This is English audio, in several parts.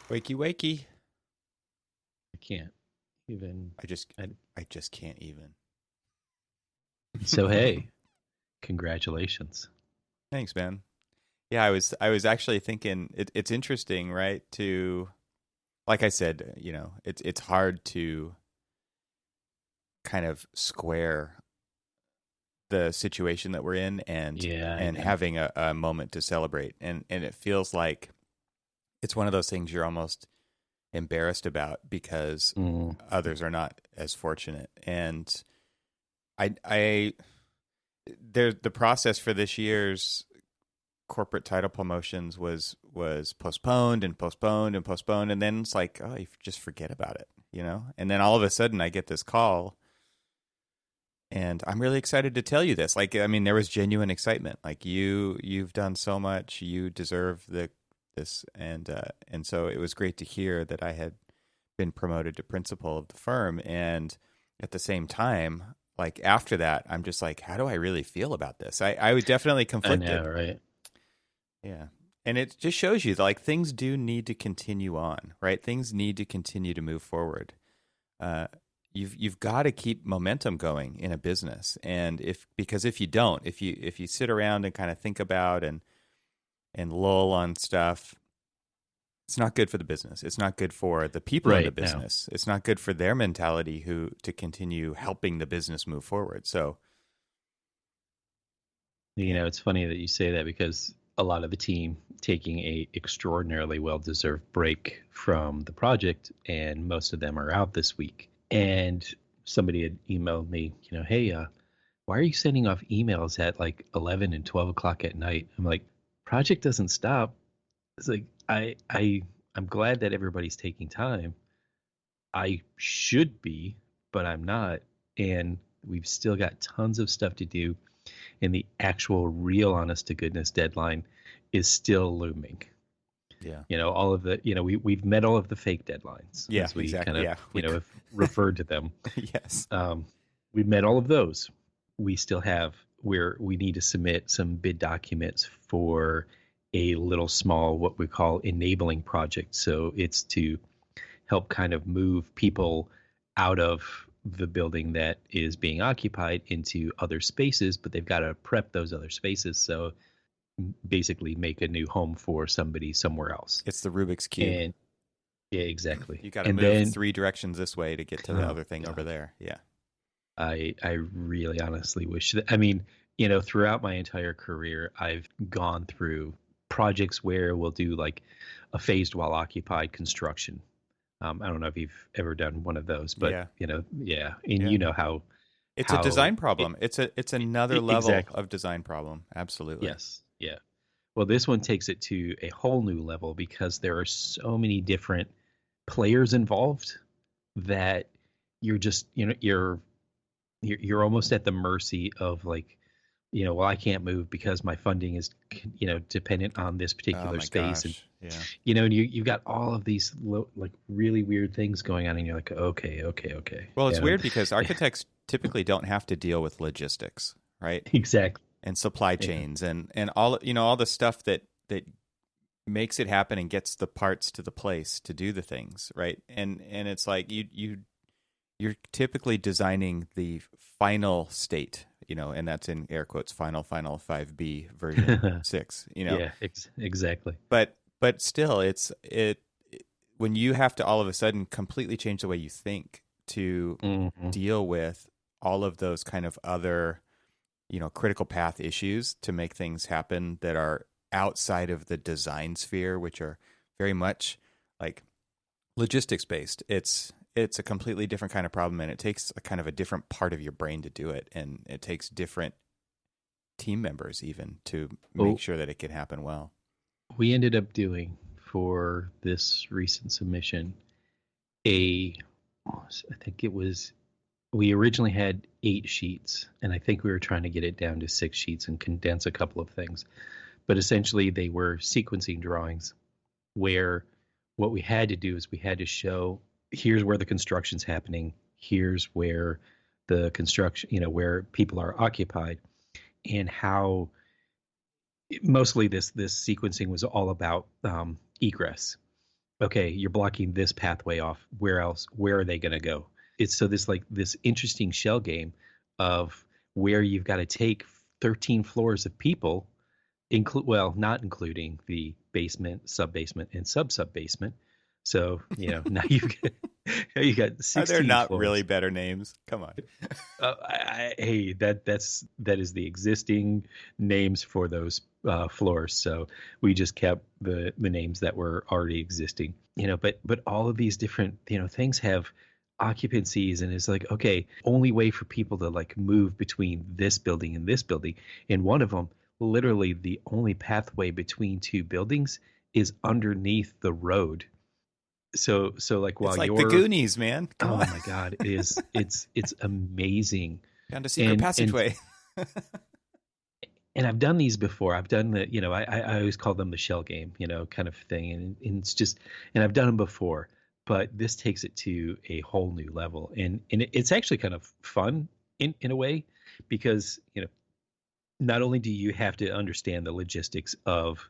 Wakey, wakey. I can't even. I just, I, I just can't even. so hey, congratulations. Thanks, man. Yeah, I was actually thinking it's interesting, right? Like I said, it's hard to kind of square the situation that we're in Yeah, I and know. having a moment to celebrate, and it feels like it's one of those things you're almost embarrassed about because Mm, others are not as fortunate, and I there the process for this year's corporate title promotions was postponed and postponed and postponed, and then it's like, oh, you just forget about it. And then all of a sudden I get this call, and I'm really excited to tell you this. Like, I mean, there was genuine excitement. Like, you've done so much, you deserve this, and so it was great to hear that I had been promoted to principal of the firm. And at the same time, like after that, I'm just like, how do I really feel about this? I was definitely I know, conflicted. right? Yeah. And it just shows you that, like, things do need to continue on, right? Things need to continue to move forward. Uh, you've got to keep momentum going in a business, and because if you don't, if you sit around and kind of think about and lull on stuff, it's not good for the business. It's not good for the people in the Right now. business. It's not good for their mentality who to continue helping the business move forward. So yeah, It's funny that you say that because a lot of the team taking a extraordinarily well-deserved break from the project, and most of them are out this week. And somebody had emailed me, hey, why are you sending off emails at like 11 and 12 o'clock at night? I'm like, project doesn't stop. It's like I'm glad that everybody's taking time. I should be, but I'm not. And we've still got tons of stuff to do. And the actual real honest to goodness deadline is still looming. yeah, All of the, we've met all of the fake deadlines yeah, as we kind exactly. of, Yeah, we have referred to them. yes, Um, we've met all of those. We still have where we need to submit some bid documents for a little small, what we call enabling project. So it's to help kind of move people out of the building that is being occupied into other spaces, but they've got to prep those other spaces. So basically make a new home for somebody somewhere else. it's the Rubik's cube. And yeah, exactly. You got to And move then, three directions this way to get to the oh other thing over God, there. Yeah, I really honestly wish that, I mean, throughout my entire career, I've gone through projects where we'll do like a phased while occupied construction. I don't know if you've ever done one of those, but yeah, yeah, and yeah. It's a how design problem. It's another level exactly. of design problem. Absolutely. Yes, yeah. Well, this one takes it to a whole new level because there are so many different players involved that you're just you're almost at the mercy of like, well, I can't move because my funding is dependent on this Oh particular my space. And gosh. Yeah. and you've got all of these like really weird things going on, and you're like, okay, okay, okay, Well, it's weird because architects typically don't have to deal with logistics, right? exactly. And supply Yeah. chains and all the stuff that makes it happen and gets the parts to the place to do the things, right? And it's like you're typically designing the final state, and that's in air quotes, final 5B version 6. Yeah, exactly. But still, it when you have to all of a sudden completely change the way you think to Hmm. deal with all of those kind of other critical path issues to make things happen that are outside of the design sphere, which are very much like logistics based. It's a completely different kind of problem, and it takes a kind of a different part of your brain to do it, and it takes different team members even to make Well, sure that it can happen well. we ended up doing for this recent submission a, I think it was, we originally had 8 sheets, and I think we were trying to get it down to 6 sheets and condense a couple of things. But essentially, they were sequencing drawings where what we had to do is we had to show here's where the construction's happening, here's where the construction, where people are occupied, and how mostly this sequencing was all about egress. okay, you're blocking this pathway off. Where are they going to go? It's so this interesting shell game of where you've got to take 13 floors of people, not including the basement, sub basement, and sub basement. So now you got Are there 16 not really floors. better names? Come on. Hey, that is the existing names for those floors. So we just kept the names that were already existing. But all of these different things have occupancies, and it's like, okay, only way for people to like move between this building and this building, and one of them, literally the only pathway between two buildings is underneath the road. So like while It's like the you're Goonies, man. Come Oh on. my God, it's amazing. Down to secret And passageway. I've done these before. I've done I always call them the shell game, kind of thing. And it's just, and I've done them before, but this takes it to a whole new level. And it's actually kind of fun in a way, because, not only do you have to understand the logistics of,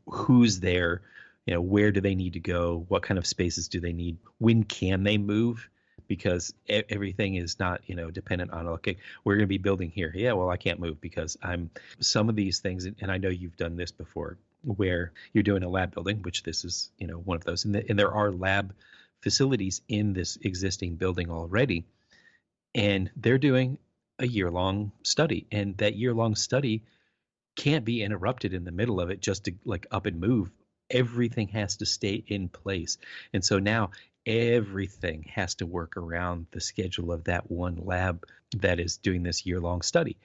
who's there, where do they need to go, what kind of spaces do they need, when can they move, because everything is not dependent on, okay, we're going to be building here, yeah, well, I can't move because I'm some of these things. And I know you've done this before, where you're doing a lab building, which this is one of those, and there are lab facilities in this existing building already, and they're doing a year-long study, and that year-long study can't be interrupted in the middle of it just to like up and move. Everything has to stay in place. And so now everything has to work around the schedule of that one lab that is doing this year-long study.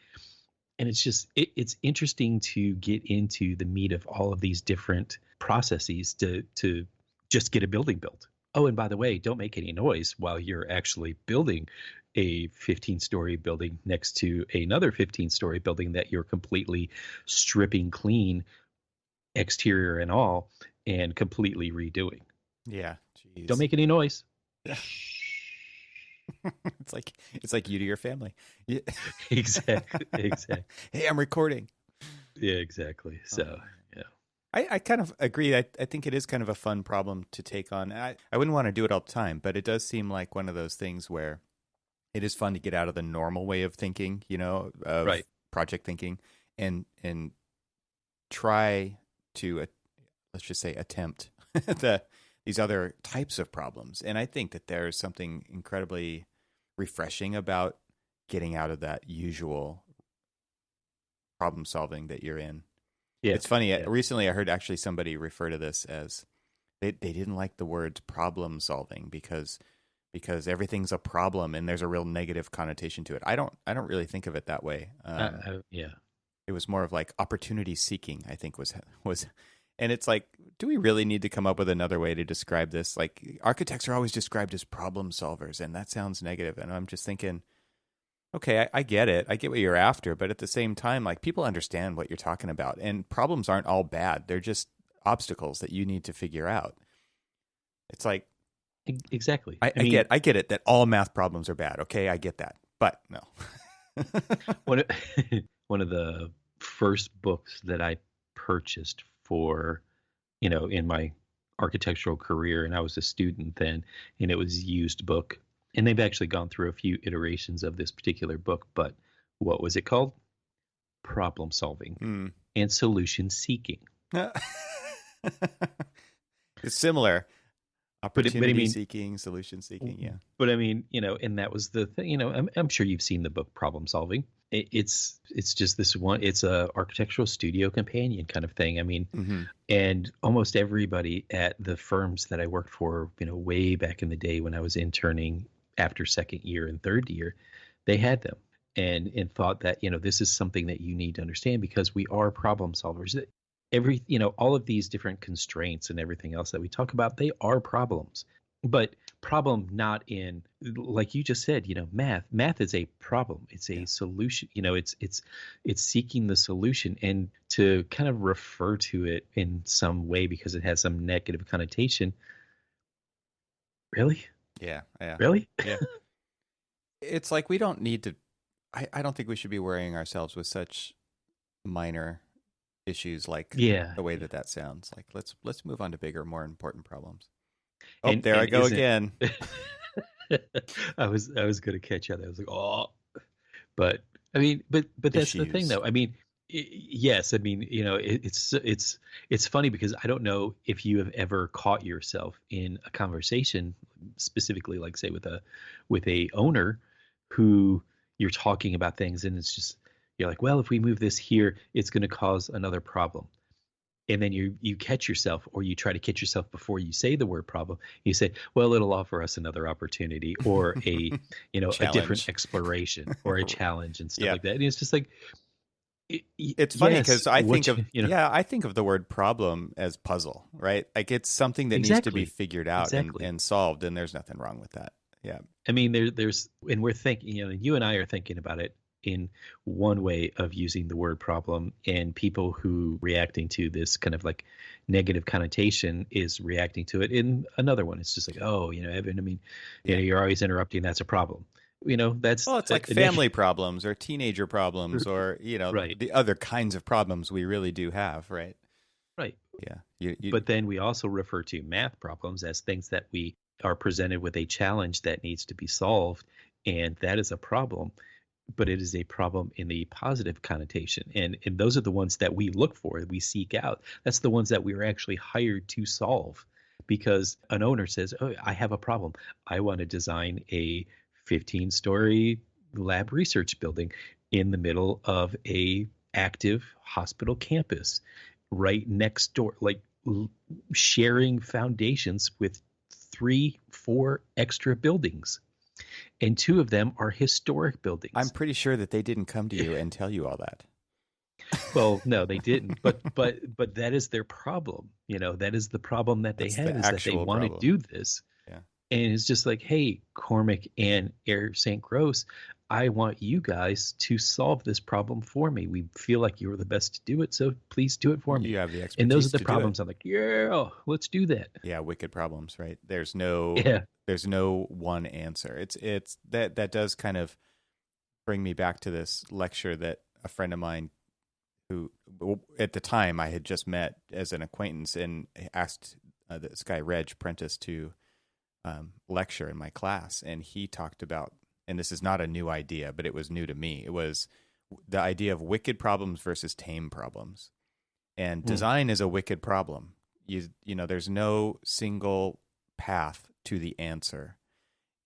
And it's just it's interesting to get into the meat of all of these different processes to just get a building built. Oh, and by the way, don't make any noise while you're actually building a 15-story building next to another 15-story building that you're completely stripping clean, exterior and all, and completely redoing. Yeah. Don't Jeez. make any noise. Yeah. It's like you to your family. Yeah. Exactly. Hey, I'm recording. Yeah, exactly. So, yeah. I kind of agree. I think it is kind of a fun problem to take on. I wouldn't want to do it all the time, but it does seem like one of those things where it is fun to get out of the normal way of thinking, of Right. project thinking, and try to, let's just say, attempt these other types of problems. And I think that there's something incredibly refreshing about getting out of that usual problem solving that you're in. Yeah. It's funny. Yeah. Recently, I heard actually somebody refer to this as they didn't like the words problem solving because everything's a problem and there's a real negative connotation to it. I don't really think of it that way. Yeah. It was more of like opportunity seeking, I think was, and it's like, do we really need to come up with another way to describe this? Like, architects are always described as problem solvers, and that sounds negative. And I'm just thinking, okay, I get it. I get what you're after, but at the same time, like, people understand what you're talking about, and problems aren't all bad. They're just obstacles that you need to figure out. It's like, Exactly. I get it that all math problems are bad. Okay, I get that, but no. One of the first books that I purchased for, in my architectural career, and I was a student then, and it was a used book. And they've actually gone through a few iterations of this particular book, but what was it called? Problem solving and solution seeking. It's similar. But I Opportunity mean, seeking, solution seeking, yeah. But I mean, and that was the thing. I'm sure you've seen the book Problem Solving. It's just this one. It's a architectural studio companion kind of thing. I mean, and almost everybody at the firms that I worked for, way back in the day when I was interning after second year and third year, they had them and thought that this is something that you need to understand because we are problem solvers. All of these different constraints and everything else that we talk about, they are problems, but problem not in, like you just said, math is a problem. It's a solution. It's seeking the solution, and to kind of refer to it in some way because it has some negative connotation. Really? Yeah. Really? Yeah. It's like we don't need to, I don't think we should be worrying ourselves with such minor issues like Yeah, the way yeah. that sounds. Like let's move on to bigger, more important problems. Oh, And there I go isn't again. I was going to catch that. I was like, oh, but I mean, but that's the thing, Issues. though. I mean, yes, I mean, it's funny because I don't know if you have ever caught yourself in a conversation, specifically, like say with a owner who you're talking about things, and it's just you're like, well, if we move this here, it's going to cause another problem. And then you catch yourself, or you try to catch yourself before you say the word problem. You say, well, it'll offer us another opportunity, or a different Challenge. exploration, or a challenge, and stuff Yeah. like that. And it's just like, It's funny yes, because I think what of I think of the word problem as puzzle, right? Like it's something that needs to be exactly, figured out exactly. and solved, and there's nothing wrong with that. Yeah. I mean, there's, and we're thinking, you and I are thinking about it in one way of using the word problem, and people who reacting to this kind of like negative connotation is reacting to it in another one. It's just like, oh, Evan, I mean, Yeah. you're always interrupting. That's a problem. That's Well, it's like a family problems or teenager problems or, right, the other kinds of problems we really do have, right? right. Yeah. You But then we also refer to math problems as things that we are presented with a challenge that needs to be solved, and that is a problem. But it is a problem in the positive connotation. And those are the ones that we look for, that we seek out. That's the ones that we were actually hired to solve, because an owner says, oh, I have a problem. I want to design a 15-story lab research building in the middle of a active hospital campus right next door, like sharing foundations with 3-4 extra buildings, and 2 of them are historic I'm buildings. pretty sure that they didn't come to you and tell you all that. Well, no, they didn't. But that is their problem. That is the problem that they That's have, the is that they actual want to problem. do this. Yeah. And it's just like, hey, Cormac and Air St. Gross, I want you guys to solve this problem for me. We feel like you're the best to do it, so please do it for me. You have the And those are expertise the to do it. problems. I'm like, yeah, let's do that. Yeah, wicked problems, right? There's Yeah. no one answer. It's that does kind of bring me back to this lecture that a friend of mine, who at the time I had just met as an acquaintance, and asked this guy Reg Prentice to lecture in my class, and he talked about, and this is not a new idea, but it was new to me. It was the idea of wicked problems versus tame problems. And design is a wicked problem. There's no single path to the answer.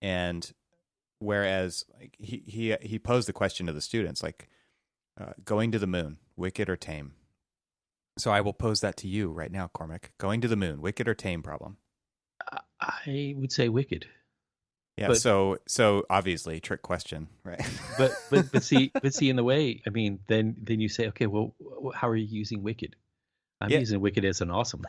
And whereas like, he posed the question to the students, like going to the moon, wicked or tame? So I will pose that to you right now, Cormac. Going to the moon, wicked or tame problem? I would say wicked. Yeah, But so obviously trick question, right? but see in the way, I mean, then you say, okay, well, how are you using wicked? I'm Yeah. using wicked as an awesome.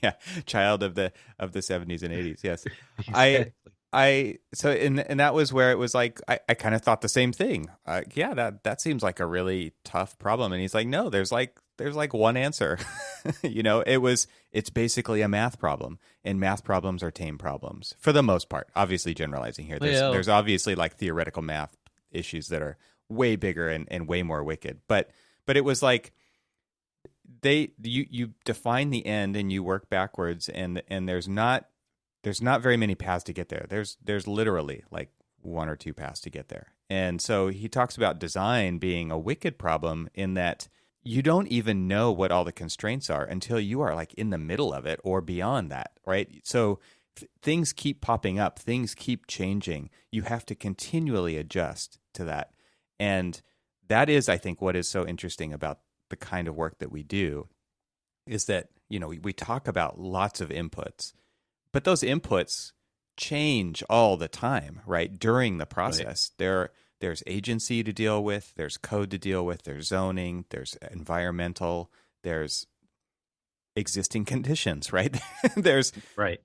Yeah, child of the 70s and 80s. Yes. Exactly. And that was where it was like I kind of thought the same thing. Yeah, that seems like a really tough problem. And he's like, no, there's like one answer. It's basically a math problem, and math problems are tame problems for the most part. Obviously generalizing here. There's obviously like theoretical math issues that are way bigger and way more wicked. But it was like you define the end and you work backwards, and there's not very many paths to get there. There's literally like one or two paths to get there. And so he talks about design being a wicked problem in that you don't even know what all the constraints are until you are like in the middle of it or beyond that, right? So things keep popping up, things keep changing. You have to continually adjust to that. And that is, I think, what is so interesting about the kind of work that we do is that, we talk about lots of inputs, but those inputs change all the time, right? During the process, right. There's agency to deal with, there's code to deal with, there's zoning, there's environmental, there's existing conditions, right? There's right.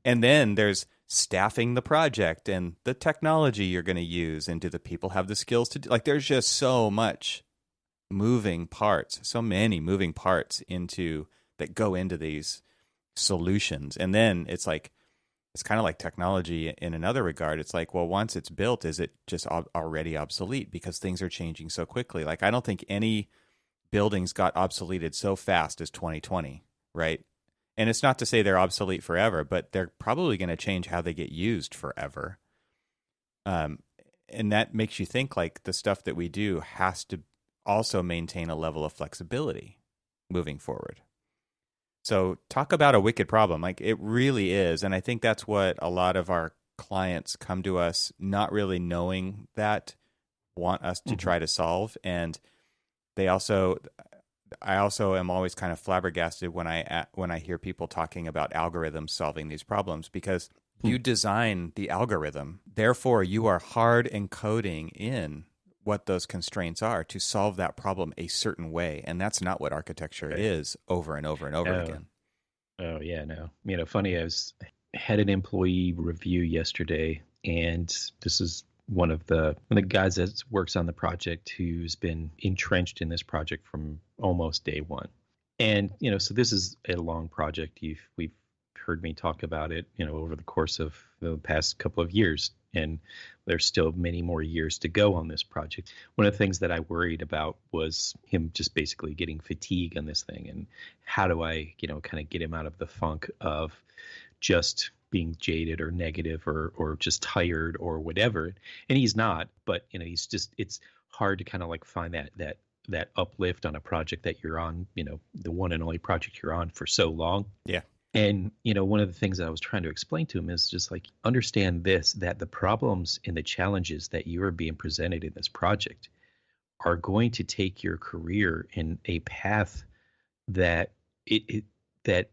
And then there's staffing the project and the technology you're going to use, and do the people have the skills to do, like there's just so many moving parts that go into these solutions. And then it's like it's kind of like technology in another regard. It's like, well, once it's built, is it just already obsolete because things are changing so quickly? Like, I don't think any buildings got obsoleted so fast as 2020, right? And it's not to say they're obsolete forever, but they're probably going to change how they get used forever. Um, and that makes you think like the stuff that we do has to also maintain a level of flexibility moving forward. So talk about a wicked problem. Like it really is. And I think that's what a lot of our clients come to us not really knowing that, want us to try to solve. And they also, I also am always kind of flabbergasted when I hear people talking about algorithms solving these problems, because you design the algorithm. Therefore, you are hard encoding in what those constraints are to solve that problem a certain way. And that's not what architecture is over and over and over again. Oh, yeah, no. Funny, I had an employee review yesterday, and this is one of the guys that works on the project who's been entrenched in this project from almost day one. And, so this is a long project. We've heard me talk about it, over the course of the past couple of years. And there's still many more years to go on this project. One of the things that I worried about was him just basically getting fatigue on this thing. And how do I, kind of get him out of the funk of just being jaded or negative or just tired or whatever. And he's not, but, he's just, it's hard to kind of like find that uplift on a project that you're on, the one and only project you're on for so long. Yeah. And, one of the things that I was trying to explain to him is just like, understand this, that the problems and the challenges that you are being presented in this project are going to take your career in a path that that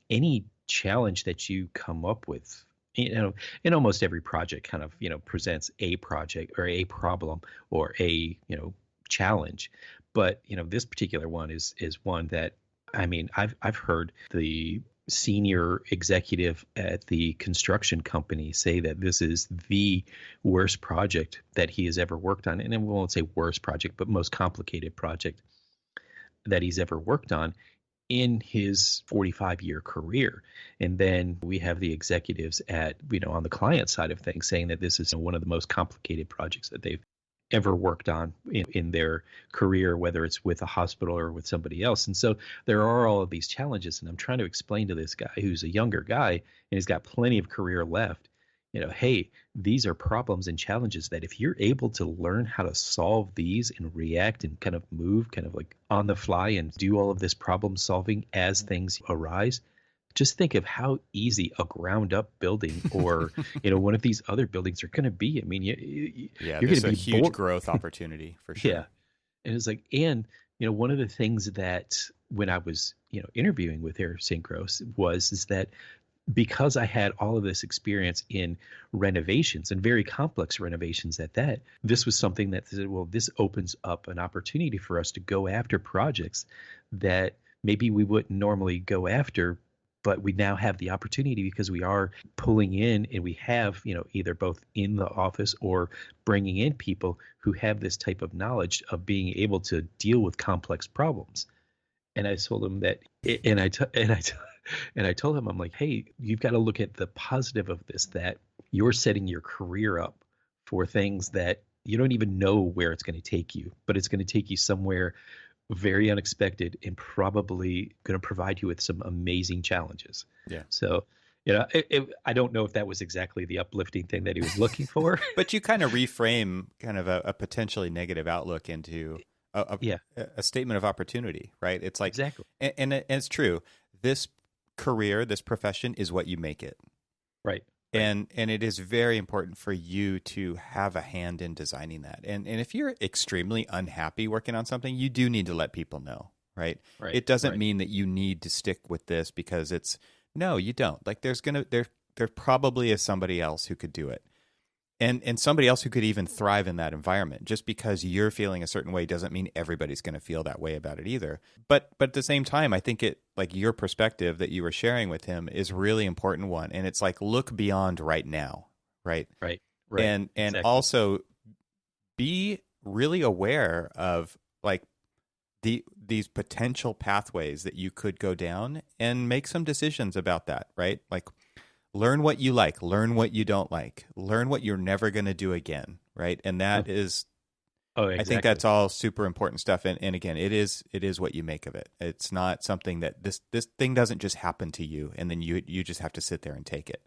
any challenge that you come up with, in almost every project kind of, presents a project or a problem or a, challenge. But, this particular one is one that, I mean, I've heard the senior executive at the construction company say that this is the worst project that he has ever worked on. And we won't say worst project, but most complicated project that he's ever worked on in his 45-year career. And then we have the executives at, on the client side of things saying that this is one of the most complicated projects that they've ever worked on in their career, whether it's with a hospital or with somebody else. And so there are all of these challenges. And I'm trying to explain to this guy who's a younger guy and he's got plenty of career left, hey, these are problems and challenges that if you're able to learn how to solve these and react and kind of move kind of like on the fly and do all of this problem solving as things arise, just think of how easy a ground up building or, one of these other buildings are going to be. I mean, you're going to be a huge growth opportunity for sure. Yeah. And it's like, and, one of the things that when I was, interviewing with Air St. Gross is that because I had all of this experience in renovations and very complex renovations at that, this was something that said, well, this opens up an opportunity for us to go after projects that maybe we wouldn't normally go after, but we now have the opportunity because we are pulling in and we have, either both in the office or bringing in people who have this type of knowledge of being able to deal with complex problems. And I told him that, and I told him, I'm like, hey, you've got to look at the positive of this, that you're setting your career up for things that you don't even know where it's going to take you, but it's going to take you somewhere very unexpected and probably going to provide you with some amazing challenges. Yeah. So, I don't know if that was exactly the uplifting thing that he was looking for. But you kind of reframe kind of a potentially negative outlook into a statement of opportunity, right? It's like, exactly. And it's true. This career, this profession is what you make it. Right. And it is very important for you to have a hand in designing that. And if you're extremely unhappy working on something, you do need to let people know, right? It doesn't mean that you need to stick with this because no, you don't. Like there probably is somebody else who could do it. And somebody else who could even thrive in that environment. Just because you're feeling a certain way doesn't mean everybody's going to feel that way about it either. But at the same time, I think your perspective that you were sharing with him is a really important one. And it's like, look beyond right now, right? Right. And exactly. Also be really aware of like these potential pathways that you could go down and make some decisions about that, right? Like Learn what you like, learn what you don't like, learn what you're never going to do again, right? And that is, exactly. I think that's all super important stuff. And again, it is what you make of it. It's not something that this thing doesn't just happen to you and then you just have to sit there and take it.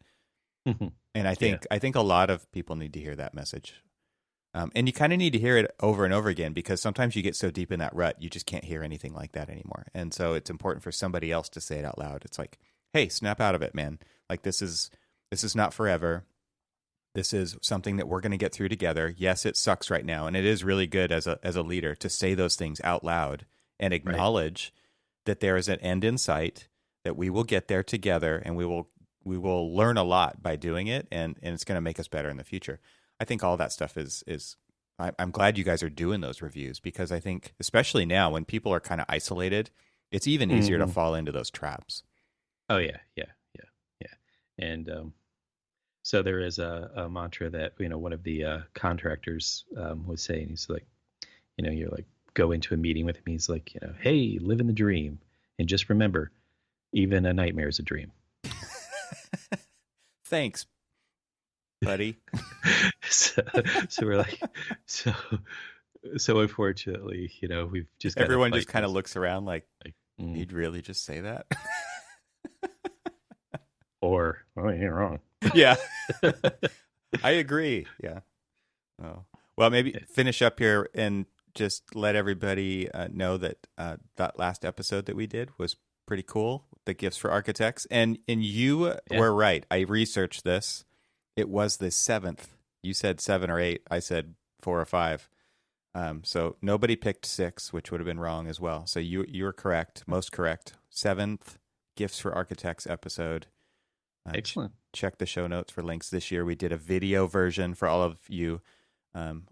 And I think a lot of people need to hear that message. And you kind of need to hear it over and over again, because sometimes you get so deep in that rut, you just can't hear anything like that anymore. And so it's important for somebody else to say it out loud. It's like, hey, snap out of it, man. Like this is not forever. This is something that we're going to get through together. Yes, it sucks right now. And it is really good as a leader to say those things out loud and acknowledge that there is an end in sight, that we will get there together, and we will learn a lot by doing it. And it's going to make us better in the future. I think all that stuff is I'm glad you guys are doing those reviews, because I think especially now when people are kind of isolated, it's even easier to fall into those traps. Oh yeah. And so there is a mantra that, one of the contractors was saying. He's like, you're like, go into a meeting with him. He's like, hey, live in the dream. And just remember, even a nightmare is a dream. Thanks, buddy. so we're like, so unfortunately, we've just everyone just kind of looks around like you'd really just say that? Or, you're wrong. Yeah. I agree. Yeah. Oh. Well, maybe finish up here and just let everybody know that that last episode that we did was pretty cool, the gifts for architects. And you were right. I researched this. It was the 7th. You said 7 or 8. I said 4 or 5. So nobody picked 6, which would have been wrong as well. So you were correct, most correct. 7th Gifts for Architects episode. Excellent. Check the show notes for links. This year we did a video version for all of you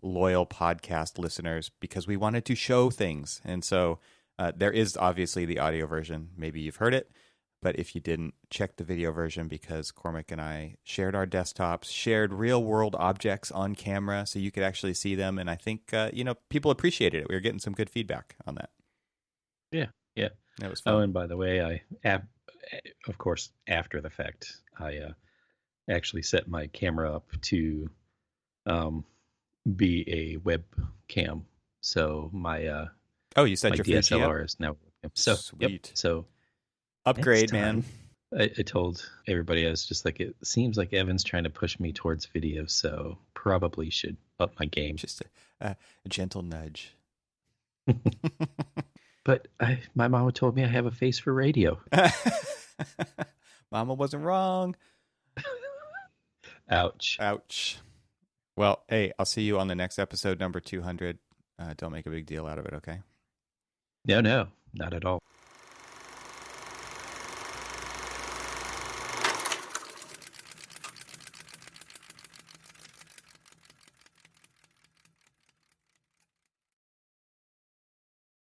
loyal podcast listeners, because we wanted to show things. And so there is obviously the audio version. Maybe you've heard it, but if you didn't, check the video version, because Cormac and I shared our desktops, shared real world objects on camera so you could actually see them. And I think, people appreciated it. We were getting some good feedback on that. Yeah. That was fun. Oh, and by the way, of course, after the fact, I actually set my camera up to be a webcam. So my you set my your DSLR is now so sweet. So upgrade, man. I told everybody, I was just like, it seems like Evan's trying to push me towards video, so probably should up my game. Just a gentle nudge. But my mama told me I have a face for radio. Mama wasn't wrong. Ouch. Well, hey, I'll see you on the next episode, number 200. Don't make a big deal out of it, okay? No, not at all.